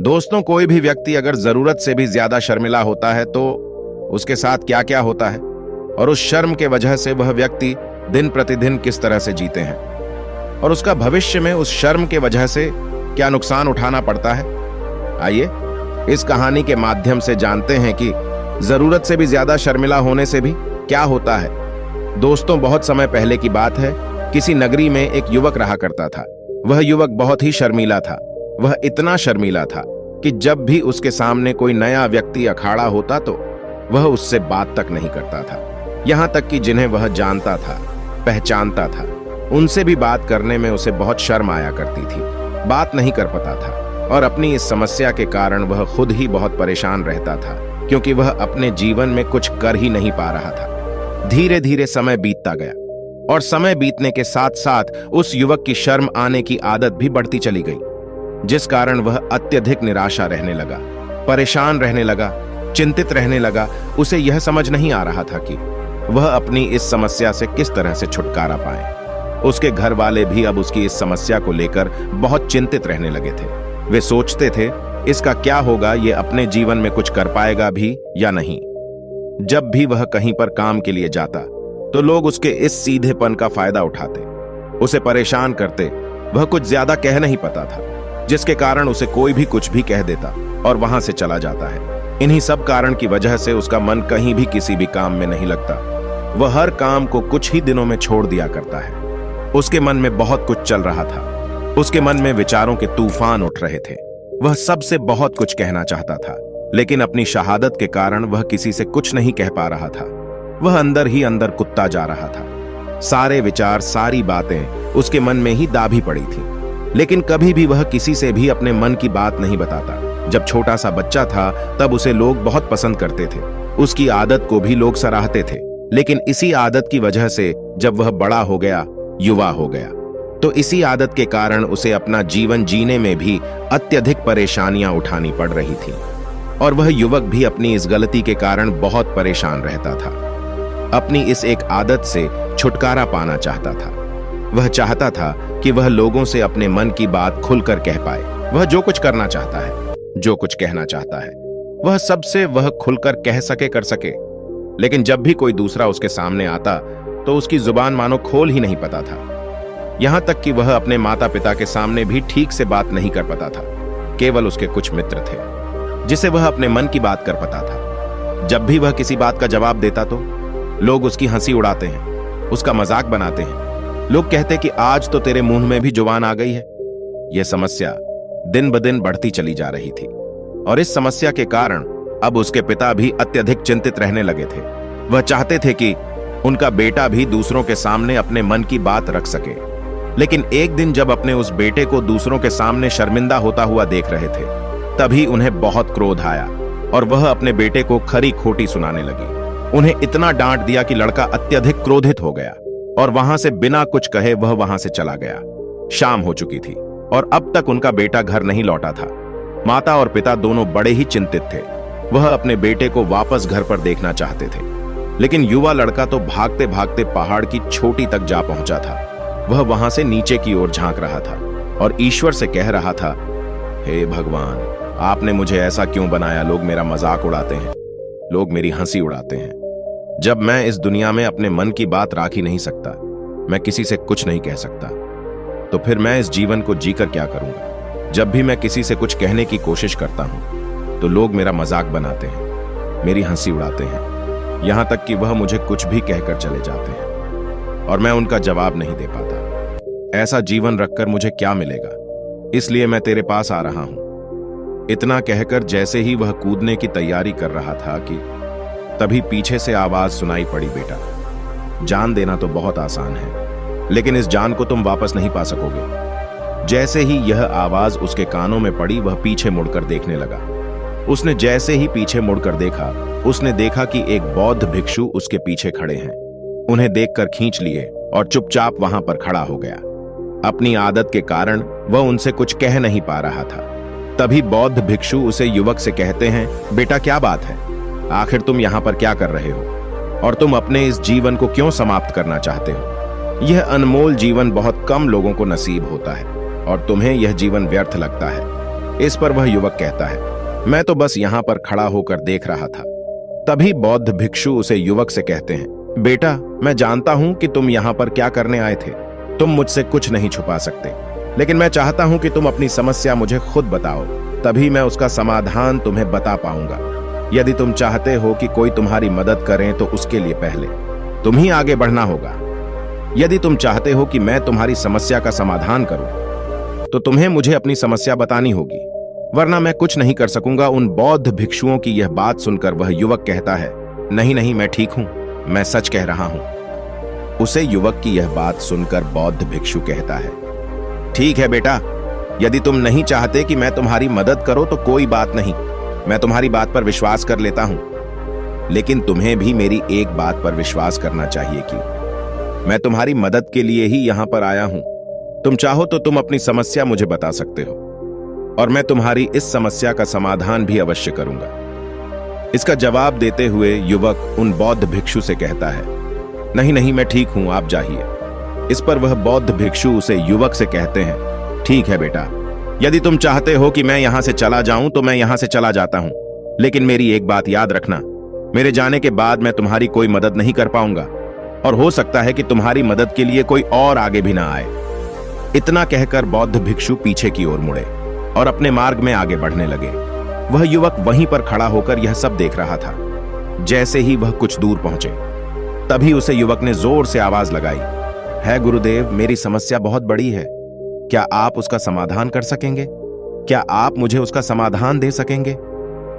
दोस्तों, कोई भी व्यक्ति अगर जरूरत से भी ज्यादा शर्मिला होता है तो उसके साथ क्या क्या होता है और उस शर्म के वजह से वह व्यक्ति दिन प्रतिदिन किस तरह से जीते हैं और उसका भविष्य में उस शर्म के वजह से क्या नुकसान उठाना पड़ता है। आइए इस कहानी के माध्यम से जानते हैं कि जरूरत से भी ज्यादा शर्मिला होने से भी क्या होता है। दोस्तों, बहुत समय पहले की बात है। किसी नगरी में एक युवक रहा करता था। वह युवक बहुत ही शर्मीला था। वह इतना शर्मीला था कि जब भी उसके सामने कोई नया व्यक्ति अखाड़ा होता तो वह उससे बात तक नहीं करता था। यहां तक कि जिन्हें वह जानता था, पहचानता था, उनसे भी बात करने में उसे बहुत शर्म आया करती थी। बात नहीं कर पाता था और अपनी इस समस्या के कारण वह खुद ही बहुत परेशान रहता था, क्योंकि वह अपने जीवन में कुछ कर ही नहीं पा रहा था। धीरे धीरे समय बीतता गया और समय बीतने के साथ साथ उस युवक की शर्म आने की आदत भी बढ़ती चली गई, जिस कारण वह अत्यधिक निराशा रहने लगा, परेशान रहने लगा, चिंतित रहने लगा। उसे यह समझ नहीं आ रहा था कि वह अपनी इस समस्या से किस तरह से छुटकारा पाए। उसके घर वाले भी अब उसकी इस समस्या को लेकर बहुत चिंतित रहने लगे थे। वे सोचते थे इसका क्या होगा, ये अपने जीवन में कुछ कर पाएगा भी या नहीं। जब भी वह कहीं पर काम के लिए जाता तो लोग उसके इस सीधेपन का फायदा उठाते, उसे परेशान करते। वह कुछ ज्यादा कह नहीं पाता था, जिसके कारण उसे कोई भी कुछ भी कह देता और वहां से चला जाता है। इन्हीं सब कारण की वजह से उसका मन कहीं भी किसी भी काम में नहीं लगता। वह हर काम को कुछ ही दिनों में छोड़ दिया करता है। उसके मन में बहुत कुछ चल रहा था। उसके मन में विचारों के तूफान उठ रहे थे। वह सबसे बहुत कुछ कहना चाहता था, लेकिन अपनी शहादत के कारण वह किसी से कुछ नहीं कह पा रहा था। वह अंदर ही अंदर कुत्ता जा रहा था। सारे विचार, सारी बातें उसके मन में ही दाबी पड़ी थी, लेकिन कभी भी वह किसी से भी अपने मन की बात नहीं बताता। जब छोटा सा बच्चा था तब उसे लोग बहुत पसंद करते थे। उसकी आदत को भी लोग सराहते थे, लेकिन इसी आदत की वजह से जब वह बड़ा हो गया, युवा हो गया, तो इसी आदत के कारण उसे अपना जीवन जीने में भी अत्यधिक परेशानियां उठानी पड़ रही थी और वह युवक भी अपनी इस गलती के कारण बहुत परेशान रहता था। अपनी इस एक आदत से छुटकारा पाना चाहता था। वह चाहता था कि वह लोगों से अपने मन की बात खुलकर कह पाए। वह जो कुछ करना चाहता है, जो कुछ कहना चाहता है, वह सबसे वह खुलकर कह सके, कर सके। लेकिन जब भी कोई दूसरा उसके सामने आता तो उसकी जुबान मानो खोल ही नहीं पाता था। यहां तक कि वह अपने माता पिता के सामने भी ठीक से बात नहीं कर पाता था। केवल उसके कुछ मित्र थे जिसे वह अपने मन की बात कर पाता था। जब भी वह किसी बात का जवाब देता तो लोग उसकी हंसी उड़ाते हैं, उसका मजाक बनाते हैं। लोग कहते कि आज तो तेरे मुंह में भी जुबान आ गई है। यह समस्या दिन ब दिन बढ़ती चली जा रही थी और इस समस्या के कारण अब उसके पिता भी अत्यधिक चिंतित रहने लगे थे। वह चाहते थे कि उनका बेटा भी दूसरों के सामने अपने मन की बात रख सके, लेकिन एक दिन जब अपने उस बेटे को दूसरों के सामने शर्मिंदा होता हुआ देख रहे थे, तभी उन्हें बहुत क्रोध आया और वह अपने बेटे को खरी खोटी सुनाने लगी। उन्हें इतना डांट दिया कि लड़का अत्यधिक क्रोधित हो गया और वहां से बिना कुछ कहे वह वहां से चला गया। शाम हो चुकी थी और अब तक उनका बेटा घर नहीं लौटा था। माता और पिता दोनों बड़े ही चिंतित थे। वह अपने बेटे को वापस घर पर देखना चाहते थे, लेकिन युवा लड़का तो भागते भागते पहाड़ की चोटी तक जा पहुंचा था। वह वहां से नीचे की ओर झांक रहा था और ईश्वर से कह रहा था, हे भगवान, आपने मुझे ऐसा क्यों बनाया? लोग मेरा मजाक उड़ाते हैं, लोग मेरी हंसी उड़ाते हैं। जब मैं इस दुनिया में अपने मन की बात राख ही नहीं सकता, मैं किसी से कुछ नहीं कह सकता, तो फिर मैं इस जीवन को जीकर क्या करूंगा? जब भी मैं किसी से कुछ कहने की कोशिश करता हूं तो लोग मेरा मजाक बनाते हैं, मेरी हंसी उड़ाते हैं, यहां तक कि वह मुझे कुछ भी कहकर चले जाते हैं और मैं उनका जवाब नहीं दे पाता। ऐसा जीवन रखकर मुझे क्या मिलेगा? इसलिए मैं तेरे पास आ रहा हूं। इतना कहकर जैसे ही वह कूदने की तैयारी कर रहा था कि तभी पीछे से आवाज सुनाई पड़ी, बेटा, जान देना तो बहुत आसान है, लेकिन इस जान को तुम वापस नहीं पा सकोगे। जैसे ही यह आवाज उसके कानों में पड़ी, वह पीछे मुड़कर देखने लगा। उसने जैसे ही पीछे मुड़कर देखा, उसने देखा कि एक बौद्ध भिक्षु उसके पीछे खड़े हैं। उन्हें देखकर खींच लिए और चुपचाप वहां पर खड़ा हो गया। अपनी आदत के कारण वह उनसे कुछ कह नहीं पा रहा था। तभी बौद्ध भिक्षु उसे युवक से कहते हैं, बेटा, क्या बात है? आखिर तुम यहां पर क्या कर रहे हो और तुम अपने इस जीवन को क्यों समाप्त करना चाहते हो? यह अनमोल जीवन बहुत कम लोगों को नसीब होता है और तुम्हें यह जीवन व्यर्थ लगता है। इस पर वह युवक कहता है, मैं तो बस यहां पर खड़ा होकर देख रहा था। तभी बौद्ध भिक्षु उसे युवक से कहते हैं, बेटा, मैं जानता हूं कि तुम यहां पर क्या करने आए थे। तुम मुझसे कुछ नहीं छुपा सकते, लेकिन मैं चाहता हूं कि तुम अपनी समस्या मुझे खुद बताओ, तभी मैं उसका समाधान तुम्हें बता पाऊंगा। यदि तुम चाहते हो कि कोई तुम्हारी मदद करे तो उसके लिए पहले तुम ही आगे बढ़ना होगा। यदि तुम चाहते हो कि मैं तुम्हारी समस्या का समाधान करूं तो तुम्हें मुझे अपनी समस्या बतानी होगी, वरना मैं कुछ नहीं कर सकूंगा। उन बौद्ध भिक्षुओं की यह बात सुनकर वह युवक कहता है, नहीं नहीं, मैं ठीक हूं, मैं सच कह रहा हूं। उसे युवक की यह बात सुनकर बौद्ध भिक्षु कहता है, ठीक है बेटा, यदि तुम नहीं चाहते कि मैं तुम्हारी मदद करो तो कोई बात नहीं, मैं तुम्हारी बात पर विश्वास कर लेता हूं। लेकिन तुम्हें भी मेरी एक बात पर विश्वास करना चाहिए कि मैं तुम्हारी मदद के लिए ही यहां पर आया हूं। तुम चाहो तो तुम अपनी समस्या मुझे बता सकते हो और मैं तुम्हारी इस समस्या का समाधान भी अवश्य करूंगा। इसका जवाब देते हुए युवक उन बौद्ध भिक्षु से कहता है, नहीं नहीं, मैं ठीक हूं, आप जाइए। इस पर वह बौद्ध भिक्षु उसे युवक से कहते हैं, ठीक है बेटा, यदि तुम चाहते हो कि मैं यहां से चला जाऊं तो मैं यहां से चला जाता हूं, लेकिन मेरी एक बात याद रखना, मेरे जाने के बाद मैं तुम्हारी कोई मदद नहीं कर पाऊंगा और हो सकता है कि तुम्हारी मदद के लिए कोई और आगे भी ना आए। इतना कहकर बौद्ध भिक्षु पीछे की ओर मुड़े और अपने मार्ग में आगे बढ़ने लगे। वह युवक वहीं पर खड़ा होकर यह सब देख रहा था। जैसे ही वह कुछ दूर पहुंचे, तभी उसे युवक ने जोर से आवाज लगाई, है गुरुदेव, मेरी समस्या बहुत बड़ी है, क्या आप उसका समाधान कर सकेंगे? क्या आप मुझे उसका समाधान दे सकेंगे?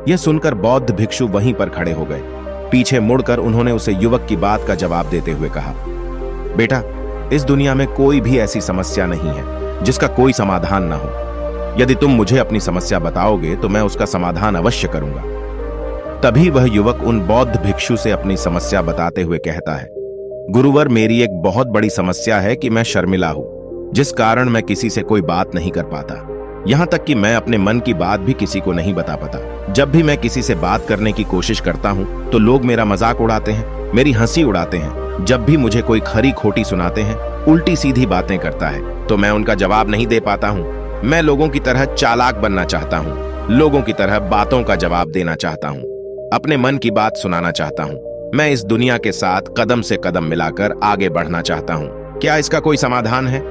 यह सुनकर बौद्ध भिक्षु वहीं पर खड़े हो गए। पीछे मुड़कर उन्होंने उसे युवक की बात का जवाब देते हुए कहा, बेटा, इस दुनिया में कोई भी ऐसी समस्या नहीं है जिसका कोई समाधान ना हो। यदि तुम मुझे अपनी समस्या बताओगे तो मैं उसका समाधान अवश्य करूंगा। तभी वह युवक उन बौद्ध भिक्षु से अपनी समस्या बताते हुए कहता है, गुरुवर, मेरी एक बहुत बड़ी समस्या है कि मैं शर्मिला हूं, जिस कारण मैं किसी से कोई बात नहीं कर पाता। यहां तक कि मैं अपने मन की बात भी किसी को नहीं बता पाता। जब भी मैं किसी से बात करने की कोशिश करता हूं तो लोग मेरा मजाक उड़ाते हैं, मेरी हंसी उड़ाते हैं। जब भी मुझे कोई खरी खोटी सुनाते हैं, उल्टी सीधी बातें करता है, तो मैं उनका जवाब नहीं दे पाता हूं। मैं लोगों की तरह चालाक बनना चाहता हूं, लोगों की तरह बातों का जवाब देना चाहता हूं, अपने मन की बात सुनाना चाहता हूं। मैं इस दुनिया के साथ कदम से कदम मिलाकर आगे बढ़ना चाहता हूं। क्या इसका कोई समाधान है?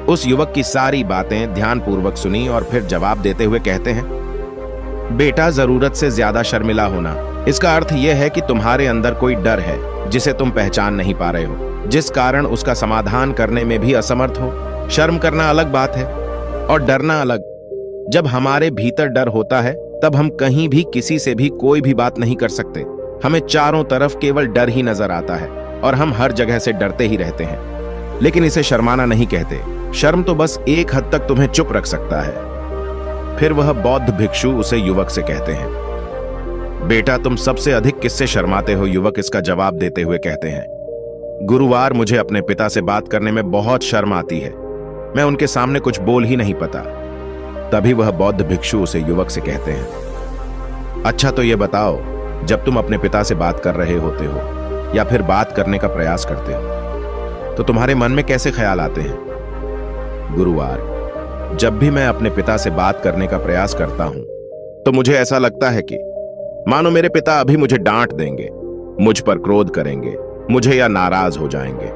उस युवक की सारी बातें ध्यानपूर्वक सुनी और फिर जवाब देते हुए कहते हैं, बेटा, जरूरत से ज्यादा शर्मिला होना, इसका अर्थ यह है कि तुम्हारे अंदर कोई डर है जिसे तुम पहचान नहीं पा रहे हो, जिस कारण उसका समाधान करने में भी असमर्थ हो। शर्म करना अलग बात है और डरना अलग। जब हमारे भीतर डर होता है तब हम कहीं भी किसी से भी कोई भी बात नहीं कर सकते। हमें चारों तरफ केवल डर ही नजर आता है और हम हर जगह से डरते ही रहते हैं। लेकिन इसे शर्माना नहीं कहते। शर्म तो बस एक हद तक तुम्हें चुप रख सकता है। फिर वह बौद्ध भिक्षु उसे युवक से कहते हैं, बेटा, तुम सबसे अधिक किससे शर्माते हो? युवक इसका जवाब देते हुए कहते हैं, गुरुवार, मुझे अपने पिता से बात करने में बहुत शर्म आती है, मैं उनके सामने कुछ बोल ही नहीं पाता। तभी वह बौद्ध भिक्षु उसे युवक से कहते हैं, अच्छा, तो ये बताओ, जब तुम अपने पिता से बात कर रहे होते हो या फिर बात करने का प्रयास करते हो तो तुम्हारे मन में कैसे ख्याल आते हैं? गुरुवार, जब भी मैं अपने पिता से बात करने का प्रयास करता हूं तो मुझे ऐसा लगता है कि मानो मेरे पिता अभी मुझे डांट देंगे, मुझ पर क्रोध करेंगे, मुझे या नाराज हो जाएंगे,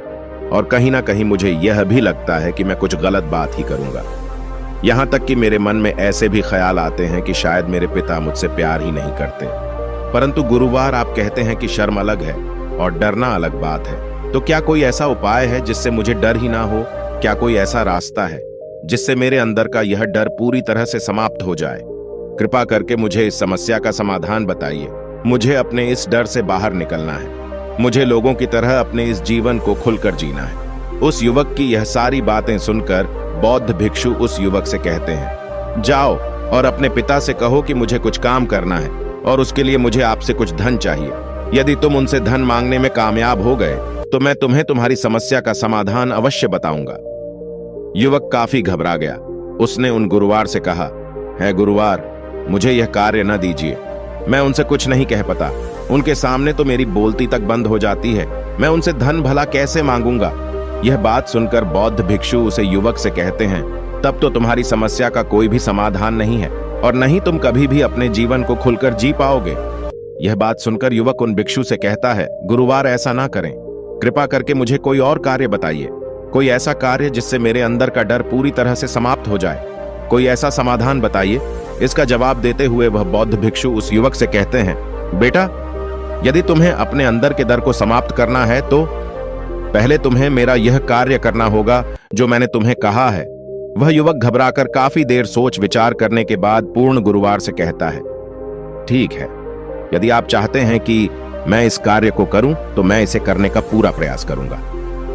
और कहीं ना कहीं मुझे यह भी लगता है कि मैं कुछ गलत बात ही करूंगा। यहां तक कि मेरे मन में ऐसे भी ख्याल आते हैं कि शायद मेरे पिता मुझसे प्यार ही नहीं करते। परंतु गुरुवार, आप कहते हैं कि शर्म अलग है और डरना अलग बात है, तो क्या कोई ऐसा उपाय है जिससे मुझे डर ही ना हो? क्या कोई ऐसा रास्ता है जिससे मेरे अंदर का यह डर पूरी तरह से समाप्त हो जाए? कृपा करके मुझे इस समस्या का समाधान बताइए। मुझे अपने इस डर से बाहर निकलना है। मुझे लोगों की तरह अपने इस जीवन को खुलकर जीना है। उस युवक की यह सारी बातें सुनकर बौद्ध भिक्षु उस युवक से कहते हैं, जाओ और अपने पिता से कहो कि मुझे कुछ काम करना है और उसके लिए मुझे आपसे कुछ धन चाहिए। यदि तुम उनसे धन मांगने में कामयाब हो गए तो मैं तुम्हें तुम्हारी समस्या का समाधान अवश्य बताऊंगा। युवक काफी घबरा गया। उसने उन गुरुवार से कहा, है गुरुवार, मुझे यह कार्य न दीजिए, मैं उनसे कुछ नहीं कह पाता। उनके सामने तो मेरी बोलती तक बंद हो जाती है, मैं उनसे धन भला कैसे मांगूंगा? यह बात सुनकर बौद्ध भिक्षु उसे युवक से कहते हैं, तब तो तुम्हारी समस्या का कोई भी समाधान नहीं है। और न ही तुम कभी भी अपने जीवन को खुलकर जी पाओगे। यह बात सुनकर युवक उन भिक्षु से कहता है, गुरुवार ऐसा ना करें, कृपा करके मुझे कोई और कार्य बताइए, कोई ऐसा कार्य जिससे मेरे अंदर का डर पूरी तरह से समाप्त हो जाए, कोई ऐसा समाधान बताइए। इसका जवाब देते हुए वह बौद्ध भिक्षु उस युवक से कहते हैं, बेटा, यदि तुम्हें अपने अंदर के डर को समाप्त करना है तो पहले तुम्हें मेरा यह कार्य करना होगा जो मैंने तुम्हें कहा है। वह युवक घबराकर काफी देर सोच विचार करने के बाद पूर्ण गुरुवार से कहता है, ठीक है, यदि आप चाहते हैं कि मैं इस कार्य को करूं तो मैं इसे करने का पूरा प्रयास करूंगा।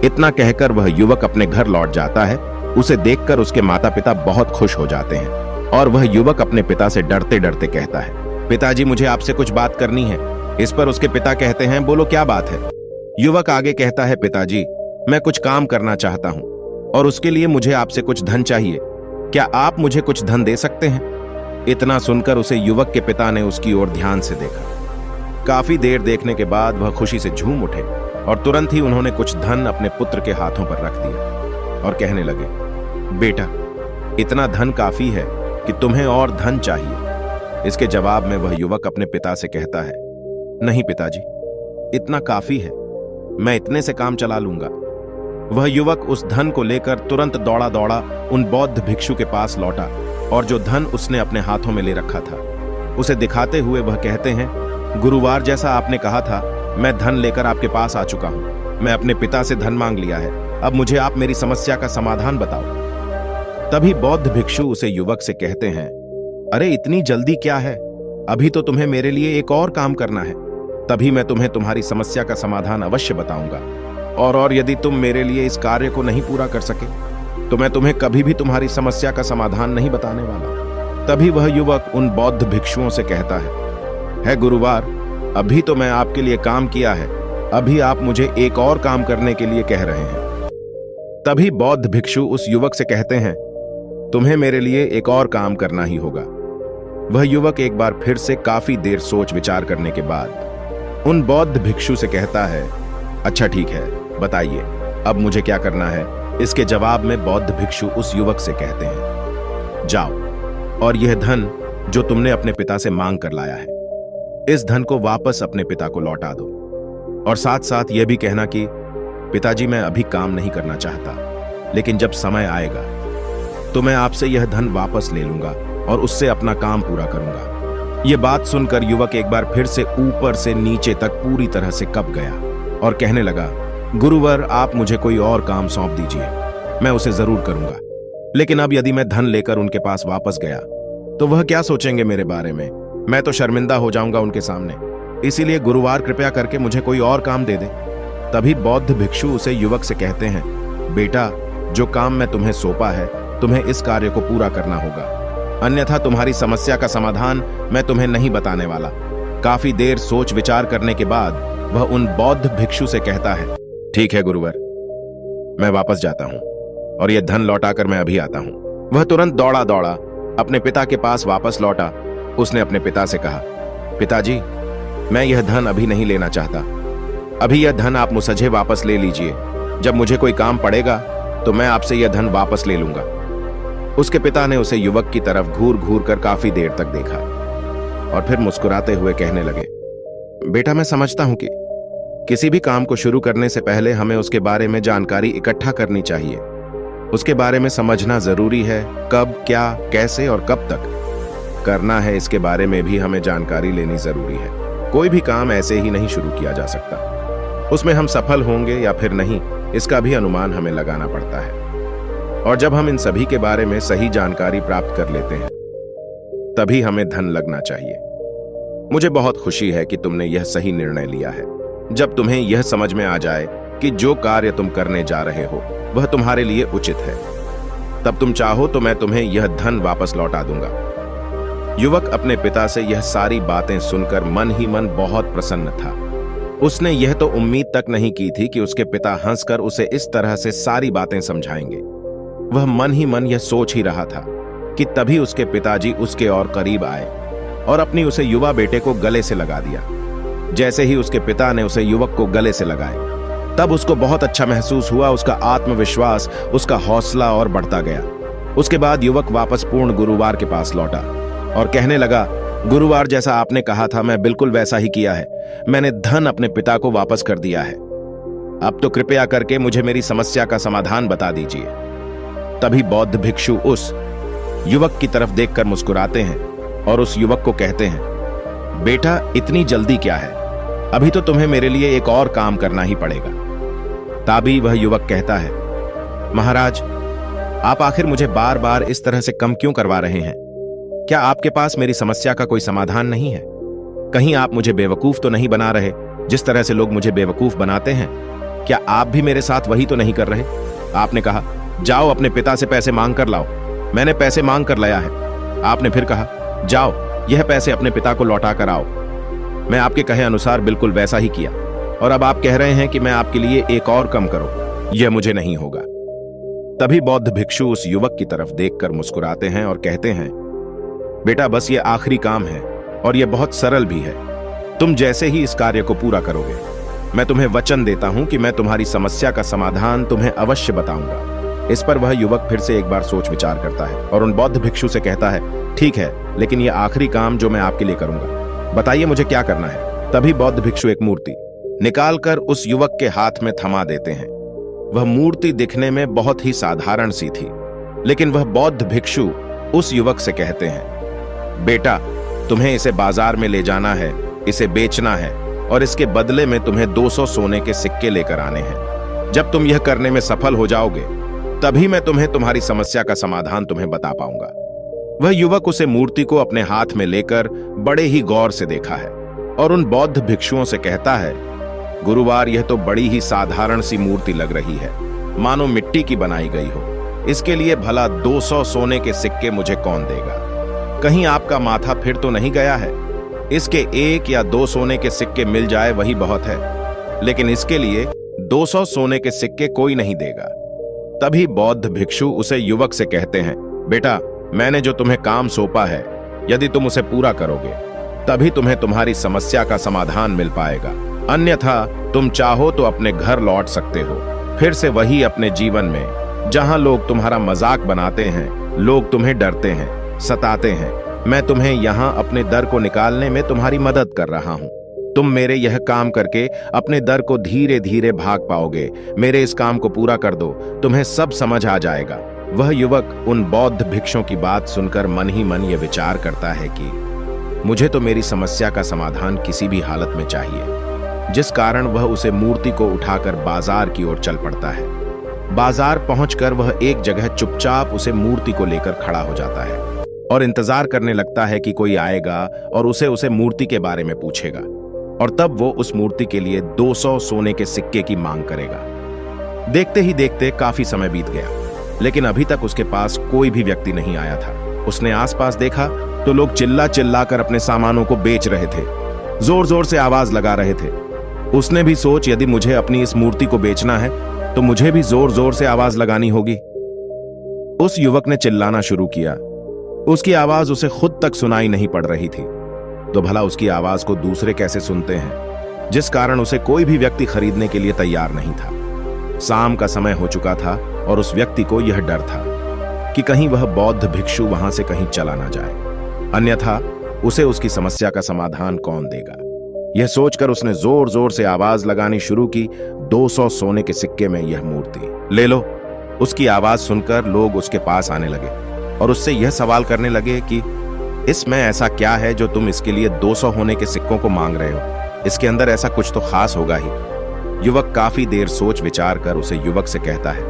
इतना कहकर वह युवक अपने घर लौट जाता है। उसे देखकर उसके माता पिता बहुत खुश हो जाते हैं और वह युवक अपने पिता से डरते डरते कहता है, पिताजी, मुझे आपसे कुछ बात करनी है। इस पर उसके पिता कहते हैं, बोलो क्या बात है। युवक आगे कहता है, पिताजी, मैं कुछ काम करना चाहता हूं और उसके लिए मुझे आपसे कुछ धन चाहिए। क्या आप मुझे कुछ धन दे सकते हैं? इतना सुनकर उसे युवक के पिता ने उसकी ओर ध्यान से देखा। काफी देर देखने के बाद वह खुशी से झूम उठे और तुरंत ही उन्होंने कुछ धन अपने पुत्र के हाथों पर रख दिया और कहने लगे, बेटा, इतना धन काफी है कि तुम्हें और धन चाहिए। इसके जवाब में वह युवक अपने पिता से कहता है, नहीं पिताजी, इतना काफी है, मैं इतने से काम चला लूंगा। वह युवक उस धन को लेकर तुरंत दौड़ा दौड़ा उन बौद्ध भिक्षु के पास लौटा और जो धन उसने अपने हाथों में ले रखा था उसे दिखाते हुए वह कहते हैं, गुरुवार जैसा आपने कहा था, मैं धन लेकर आपके पास आ चुका हूं। मैं अपने पिता से धन मांग लिया है, अब मुझे आप मेरी समस्या का समाधान बताओ। तभी बौद्ध भिक्षु उसे युवक से कहते हैं, अरे इतनी जल्दी क्या है, अभी तो तुम्हें मेरे लिए एक और काम करना है, तभी मैं तुम्हें तुम्हारी समस्या का समाधान अवश्य बताऊंगा। और यदि तुम मेरे लिए इस कार्य को नहीं पूरा कर सके तो मैं तुम्हें कभी भी तुम्हारी समस्या का समाधान नहीं बताने वाला। तभी वह युवक उन बौद्ध भिक्षुओं से कहता है गुरुवार, अभी तो मैं आपके लिए काम किया है, अभी आप मुझे एक और काम करने के लिए कह रहे हैं। तभी बौद्ध भिक्षु उस युवक से कहते हैं, तुम्हें मेरे लिए एक और काम करना ही होगा। वह युवक एक बार फिर से काफी देर सोच विचार करने के बाद उन बौद्ध भिक्षु से कहता है, अच्छा ठीक है, बताइए अब मुझे क्या करना है। इसके जवाब में बौद्ध भिक्षु उस युवक से कहते हैं, जाओ और यह धन जो तुमने अपने पिता से मांग कर लाया है, इस धन को वापस अपने पिता को लौटा दो और साथ साथ यह भी कहना कि पिताजी, मैं अभी काम नहीं करना चाहता, लेकिन जब समय आएगा तो मैं आपसे यह धन वापस ले लूंगा और उससे अपना काम पूरा करूंगा। यह बात सुनकर युवक एक बार फिर से ऊपर से नीचे तक पूरी तरह से कँप गया और कहने लगा, गुरुवर, आप मुझे कोई और काम सौंप दीजिए, मैं उसे जरूर करूंगा। लेकिन अब यदि मैं धन लेकर उनके पास वापस गया तो वह क्या सोचेंगे मेरे बारे में? मैं तो शर्मिंदा हो जाऊंगा उनके सामने। इसीलिए गुरुवार, कृपया करके मुझे कोई और काम दे दे। तभी बौद्ध भिक्षु उसे युवक से कहते हैं, बेटा, जो काम मैं तुम्हें सौंपा है, तुम्हें इस कार्य को पूरा करना होगा, अन्यथा तुम्हारी समस्या का समाधान मैं तुम्हें नहीं बताने वाला। काफी देर सोच विचार करने के बाद वह उन बौद्ध भिक्षु से कहता है, ठीक है गुरुवर, मैं वापस जाता हूं और यह धन लौटाकर मैं अभी आता हूं। वह तुरंत दौड़ा दौड़ा अपने पिता के पास वापस लौटा। उसने अपने पिता से कहा, पिताजी, मैं यह धन अभी नहीं लेना चाहता, अभी यह धन आप मुझसे वापस ले लीजिए। जब मुझे कोई काम पड़ेगा तो मैं आपसे यह धन वापस ले लूंगा। उसके पिता ने उसे युवक की तरफ घूर घूर कर काफी देर तक देखा और फिर मुस्कुराते हुए कहने लगे, बेटा, मैं समझता हूं कि किसी भी काम को शुरू करने से पहले हमें उसके बारे में जानकारी इकट्ठा करनी चाहिए। उसके बारे में समझना जरूरी है, कब, क्या, कैसे और कब तक करना है, इसके बारे में भी हमें जानकारी लेनी जरूरी है। कोई भी काम ऐसे ही नहीं शुरू किया जा सकता, उसमें हम सफल होंगे या फिर नहीं, इसका भी अनुमान हमें लगाना पड़ता है। और जब हम इन सभी के बारे में सही जानकारी प्राप्त कर लेते हैं तभी हमें धन लगना चाहिए। मुझे बहुत खुशी है कि तुमने यह सही निर्णय लिया है। जब तुम्हें यह समझ में आ जाए कि जो कार्य तुम करने जा रहे हो वह तुम्हारे लिए उचित है, तब तुम चाहो तो मैं तुम्हें यह धन वापस लौटा दूंगा। युवक अपने पिता से यह सारी बातें सुनकर मन ही मन बहुत प्रसन्न था। उसने यह तो उम्मीद तक नहीं की थी कि उसके पिता हंसकर उसे इस तरह से सारी बातें समझाएंगे। वह मन ही मन यह सोच ही रहा था कि तभी उसके पिताजी उसके और करीब आए और अपनी उसे युवा बेटे को गले से लगा दिया। जैसे ही उसके पिता ने उसे युवक को गले से लगाए तब उसको बहुत अच्छा महसूस हुआ। उसका आत्मविश्वास, उसका हौसला और बढ़ता गया। उसके बाद युवक वापस पूर्ण गुरुवार के पास लौटा और कहने लगा, गुरुवार जैसा आपने कहा था मैं बिल्कुल वैसा ही किया है। मैंने धन अपने पिता को वापस कर दिया है। अब तो कृपया करके मुझे मेरी समस्या का समाधान बता दीजिए। तभी बौद्ध भिक्षु उस युवक की तरफ देखकर मुस्कुराते हैं और उस युवक को कहते हैं, बेटा इतनी जल्दी क्या है, अभी तो तुम्हें मेरे लिए एक और काम करना ही पड़ेगा। तभी वह युवक कहता है, महाराज आप आखिर मुझे बार बार इस तरह से कम क्यों करवा रहे हैं? क्या आपके पास मेरी समस्या का कोई समाधान नहीं है? कहीं आप मुझे बेवकूफ तो नहीं बना रहे जिस तरह से लोग मुझे बेवकूफ बनाते हैं? क्या आप भी मेरे साथ वही तो नहीं कर रहे? आपने कहा जाओ अपने पिता से पैसे मांग कर लाओ। मैंने पैसे मांग कर लाया है। आपने फिर कहा जाओ यह पैसे अपने पिता को लौटा कर आओ। मैं आपके कहे अनुसार बिल्कुल वैसा ही किया और अब आप कह रहे हैं कि मैं आपके लिए एक और कम करूं। यह मुझे नहीं होगा। तभी बौद्ध भिक्षु उस युवक की तरफ देखकर मुस्कुराते हैं और कहते हैं, बेटा बस ये आखिरी काम है और यह बहुत सरल भी है। तुम जैसे ही इस कार्य को पूरा करोगे मैं तुम्हें वचन देता हूं कि मैं तुम्हारी समस्या का समाधान तुम्हें अवश्य बताऊंगा। इस पर वह युवक फिर से एक बार सोच विचार करता है और उन बौद्ध भिक्षु से कहता है, ठीक है, लेकिन यह आखिरी काम जो मैं आपके लिए करूंगा, बताइए मुझे क्या करना है। तभी बौद्ध भिक्षु एक मूर्ति निकालकर उस युवक के हाथ में थमा देते हैं। वह मूर्ति दिखने में बहुत ही साधारण सी थी, लेकिन वह बौद्ध भिक्षु उस युवक से कहते हैं, बेटा तुम्हें इसे बाजार में ले जाना है, इसे बेचना है और इसके बदले में तुम्हें 200 सोने के सिक्के लेकर आने हैं। जब तुम यह करने में सफल हो जाओगे तभी मैं तुम्हें तुम्हारी समस्या का समाधान तुम्हें बता पाऊंगा। वह युवक उसे मूर्ति को अपने हाथ में लेकर बड़े ही गौर से देखा है और उन बौद्ध भिक्षुओं से कहता है, गुरुवार यह तो बड़ी ही साधारण सी मूर्ति लग रही है, मानो मिट्टी की बनाई गई हो। इसके लिए भला 200 सोने के सिक्के मुझे कौन देगा? कहीं आपका माथा फिर तो नहीं गया है? इसके 1 या 2 सोने के सिक्के मिल जाए वही बहुत है, लेकिन इसके लिए 200 सोने के सिक्के कोई नहीं देगा। तभी बौद्ध भिक्षु उसे युवक से कहते हैं, बेटा मैंने जो तुम्हें काम सौंपा है, यदि तुम उसे पूरा करोगे तभी तुम्हें तुम्हारी समस्या का समाधान मिल पाएगा। अन्यथा तुम चाहो तो अपने घर लौट सकते हो, फिर से वही अपने जीवन में जहां लोग तुम्हारा मजाक बनाते हैं, लोग तुम्हें डरते हैं, सताते हैं। मैं तुम्हें यहां अपने डर को निकालने में तुम्हारी मदद कर रहा हूं। तुम मेरे यह काम करके अपने डर को धीरे धीरे भाग पाओगे। मेरे इस काम को पूरा कर दो, तुम्हें सब समझ आ जाएगा। वह युवक उन बौद्ध भिक्षुओं की बात सुनकर मन ही मन यह विचार करता है कि मुझे तो मेरी समस्या का समाधान किसी भी हालत में चाहिए, जिस कारण वह उसे मूर्ति को उठाकर बाजार की ओर चल पड़ता है। बाजार पहुंचकर वह एक जगह चुपचाप उसे मूर्ति को लेकर खड़ा हो जाता है और इंतजार करने लगता है कि कोई आएगा और उसे मूर्ति के बारे में पूछेगा और तब वो उस मूर्ति के लिए 200 सोने के सिक्के की मांग करेगा। देखते ही देखते काफी समय बीत गया, लेकिन अभी तक उसके पास कोई भी व्यक्ति नहीं आया था। उसने आसपास देखा तो लोग चिल्ला चिल्ला कर अपने सामानों को बेच रहे थे, जोर जोर से आवाज लगा रहे थे। उसने भी सोच, यदि मुझे अपनी इस मूर्ति को बेचना है तो मुझे भी जोर जोर से आवाज लगानी होगी। उस युवक ने चिल्लाना शुरू किया। उसकी आवाज उसे खुद तक सुनाई नहीं पड़ रही थी, तो भला उसकी आवाज को दूसरे कैसे सुनते हैं, जिस कारण उसे कोई भी व्यक्ति खरीदने के लिए तैयार नहीं था। शाम का समय हो चुका था और उस व्यक्ति को यह डर था कि कहीं वह बौद्ध भिक्षु वहां से कहीं चला ना जाए, अन्यथा उसे उसकी समस्या का समाधान कौन देगा। यह सोचकर उसने जोर जोर से आवाज लगानी शुरू की, 200 सोने के सिक्के में यह मूर्ति ले लो। उसकी आवाज सुनकर लोग उसके पास आने लगे और उससे यह सवाल करने लगे कि इसमें ऐसा क्या है जो तुम इसके लिए 200 होने के सिक्कों को मांग रहे हो? इसके अंदर ऐसा कुछ तो खास होगा ही। युवक काफी देर सोच विचार कर उसे युवक से कहता है,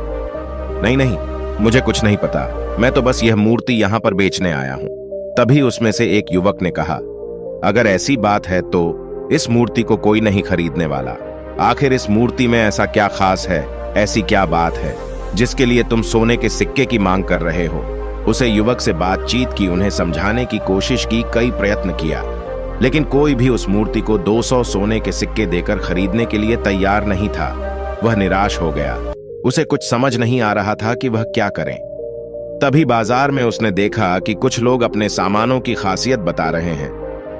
नहीं नहीं, मुझे कुछ नहीं पता, मैं तो बस यह मूर्ति यहां पर बेचने आया हूं। तभी उसमें से एक युवक ने कहा, अगर ऐसी बात है तो इस मूर्ति को कोई नहीं खरीदने वाला। आखिर इस मूर्ति में ऐसा क्या खास है, ऐसी क्या बात है जिसके लिए तुम सोने के सिक्के की मांग कर रहे हो? उसे युवक से बातचीत की, उन्हें समझाने की कोशिश की, कई प्रयत्न किया, लेकिन कोई भी उस मूर्ति को 200 सोने के सिक्के देकर खरीदने के लिए तैयार नहीं था। वह निराश हो गया। उसे कुछ समझ नहीं आ रहा था कि वह क्या करें। तभी बाजार में उसने देखा कि कुछ लोग अपने सामानों की खासियत बता रहे हैं।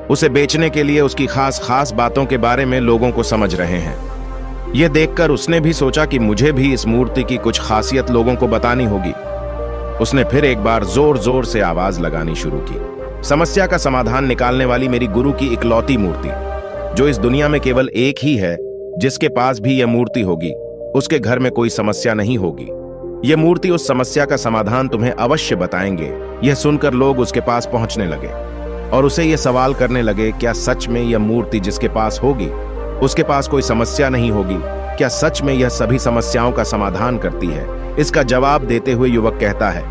उसे बेचने के लिए उसकी खास बातों के बारे में लोगों को समझ रहे हैं। यह देखकर उसने भी सोचा कि मुझे भी इस मूर्ति की कुछ खासियत लोगों को बतानी होगी। उसने फिर एक बार जोर जोर से आवाज लगानी शुरू की। समस्या का समाधान निकालने वाली मेरी गुरु की इकलौती मूर्ति, जो इस दुनिया में केवल एक ही है, जिसके पास भी यह मूर्ति होगी उसके घर में कोई समस्या नहीं होगी। यह मूर्ति उस समस्या का समाधान तुम्हें अवश्य बताएंगे। यह सुनकर लोग उसके पास पहुंचने लगे और उसे यह सवाल करने लगे, क्या सच में यह मूर्ति जिसके पास होगी उसके पास कोई समस्या नहीं होगी? क्या सच में यह सभी समस्याओं का समाधान करती है? इसका जवाब देते हुए युवक कहता है,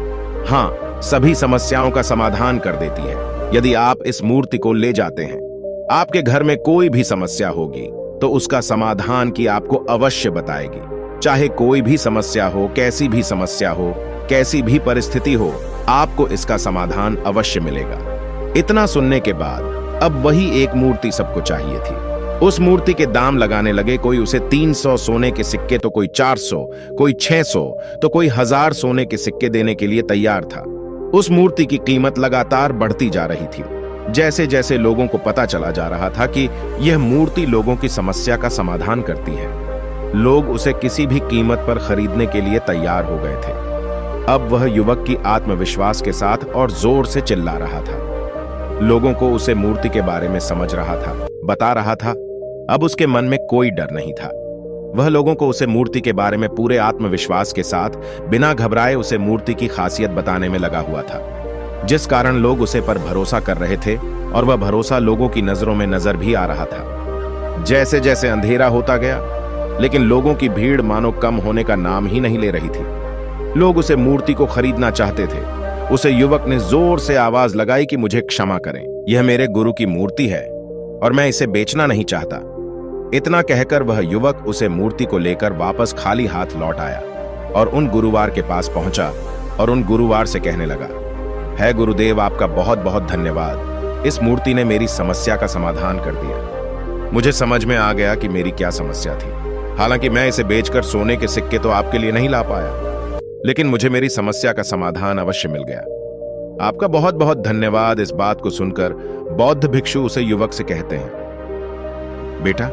हाँ, सभी समस्याओं का समाधान कर देती है। यदि आप इस मूर्ति को ले जाते हैं, आपके घर में कोई भी समस्या होगी तो उसका समाधान की आपको अवश्य बताएगी। चाहे कोई भी समस्या हो, कैसी भी समस्या हो, कैसी भी परिस्थिति हो, आपको इसका समाधान अवश्य मिलेगा। इतना सुनने के बाद अब वही एक मूर्ति सबको चाहिए थी। उस मूर्ति के दाम लगाने लगे। कोई उसे 300 सोने के सिक्के, तो कोई 400, कोई 600, तो कोई 1000 सोने के सिक्के देने के लिए तैयार था। उस मूर्ति की कीमत लगातार बढ़ती जा रही थी। जैसे जैसे लोगों को पता चला जा रहा था कि यह मूर्ति लोगों की समस्या का समाधान करती है, लोग उसे किसी भी कीमत पर खरीदने के लिए तैयार हो गए थे। अब वह युवक की आत्मविश्वास के साथ और जोर से चिल्ला रहा था। लोगों को उसे मूर्ति के बारे में समझ रहा था, बता रहा था। अब उसके मन में कोई डर नहीं था। वह लोगों को उसे मूर्ति के बारे में पूरे आत्मविश्वास के साथ बिना घबराए उसे मूर्ति की खासियत बताने में लगा हुआ था, जिस कारण लोग उसे पर भरोसा कर रहे थे और वह भरोसा लोगों की नजरों में नजर भी आ रहा था। जैसे जैसे अंधेरा होता गया, लेकिन लोगों की भीड़ मानो कम होने का नाम ही नहीं ले रही थी। लोग उसे मूर्ति को खरीदना चाहते थे। उसे युवक ने जोर से आवाज लगाई कि मुझे क्षमा करें, यह मेरे गुरु की मूर्ति है और मैं इसे बेचना नहीं चाहता। इतना कहकर वह युवक उसे मूर्ति को लेकर वापस खाली हाथ लौट आया और उन गुरुवार के पास पहुंचा और उन गुरुवार से कहने लगा, है गुरुदेव, आपका बहुत बहुत धन्यवाद। इस मूर्ति ने मेरी समस्या का समाधान कर दिया। मुझे समझ में आ गया कि मेरी क्या समस्या थी। हालांकि मैं इसे बेचकर सोने के सिक्के तो आपके लिए नहीं ला पाया, लेकिन मुझे मेरी समस्या का समाधान अवश्य मिल गया। आपका बहुत बहुत धन्यवाद। इस बात को सुनकर बौद्ध भिक्षु उसे युवक से कहते हैं, बेटा,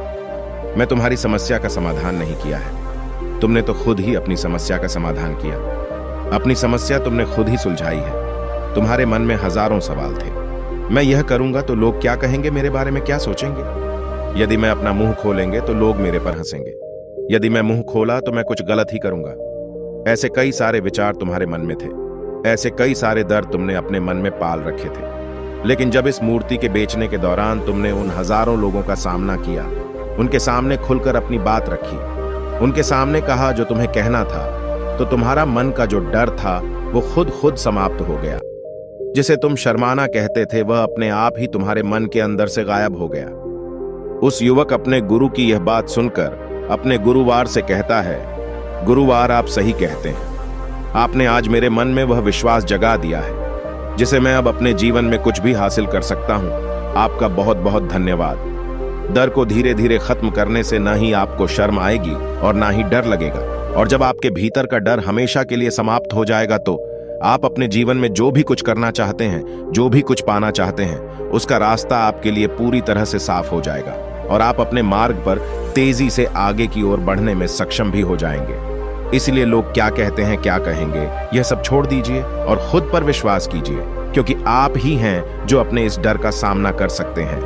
मैं तुम्हारी समस्या का समाधान नहीं किया है, तुमने तो खुद ही अपनी समस्या का समाधान किया। अपनी समस्या तुमने खुद ही सुलझाई है। तुम्हारे मन में हजारों सवाल थे। मैं यह करूंगा तो लोग क्या कहेंगे, मेरे बारे में क्या सोचेंगे? यदि मैं अपना मुंह खोलेंगे तो लोग मेरे पर हंसेंगे। यदि मैं मुंह खोला तो मैं कुछ गलत ही करूंगा। ऐसे कई सारे विचार तुम्हारे मन में थे। ऐसे कई सारे दर्द तुमने अपने मन में पाल रखे थे। लेकिन जब इस मूर्ति के बेचने के दौरान तुमने उन हजारों लोगों का सामना किया, उनके सामने खुलकर अपनी बात रखी, उनके सामने कहा जो तुम्हें कहना था, तो तुम्हारा मन का जो डर था वो खुद समाप्त हो गया। जिसे तुम शर्माना कहते थे वह अपने आप ही तुम्हारे मन के अंदर से गायब हो गया। उस युवक अपने गुरु की यह बात सुनकर अपने गुरुवार से कहता है, गुरुवार, आप सही कहते हैं। आपने आज मेरे मन में वह विश्वास जगा दिया है जिसे मैं अब अपने जीवन में कुछ भी हासिल कर सकता हूं। आपका बहुत बहुत धन्यवाद। डर को धीरे धीरे खत्म करने से ना ही आपको शर्म आएगी और ना ही डर लगेगा। और जब आपके भीतर का डर हमेशा के लिए समाप्त हो जाएगा तो आप अपने जीवन में जो भी कुछ करना चाहते हैं, जो भी कुछ पाना चाहते हैं, उसका रास्ता आपके लिए पूरी तरह से साफ हो जाएगा और आप अपने मार्ग पर तेजी से आगे की ओर बढ़ने में सक्षम भी हो जाएंगे। इसलिए लोग क्या कहते हैं, क्या कहेंगे, यह सब छोड़ दीजिए और खुद पर विश्वास कीजिए, क्योंकि आप ही हैं जो अपने इस डर का सामना कर सकते हैं।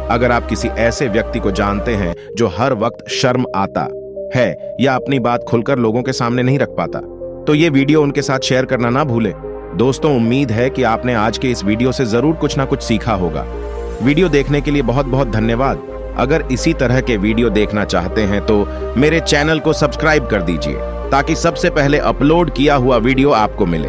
अगर आप किसी ऐसे व्यक्ति को जानते हैं जो हर वक्त शर्म आता है या अपनी बात खुलकर लोगों के सामने नहीं रख पाता, तो ये वीडियो उनके साथ शेयर करना ना भूलें। दोस्तों, उम्मीद है कि आपने आज के इस वीडियो से जरूर कुछ ना कुछ सीखा होगा। वीडियो देखने के लिए बहुत बहुत धन्यवाद। अगर इसी तरह के वीडियो देखना चाहते हैं तो मेरे चैनल को सब्सक्राइब कर दीजिए ताकि सबसे पहले अपलोड किया हुआ वीडियो आपको मिले।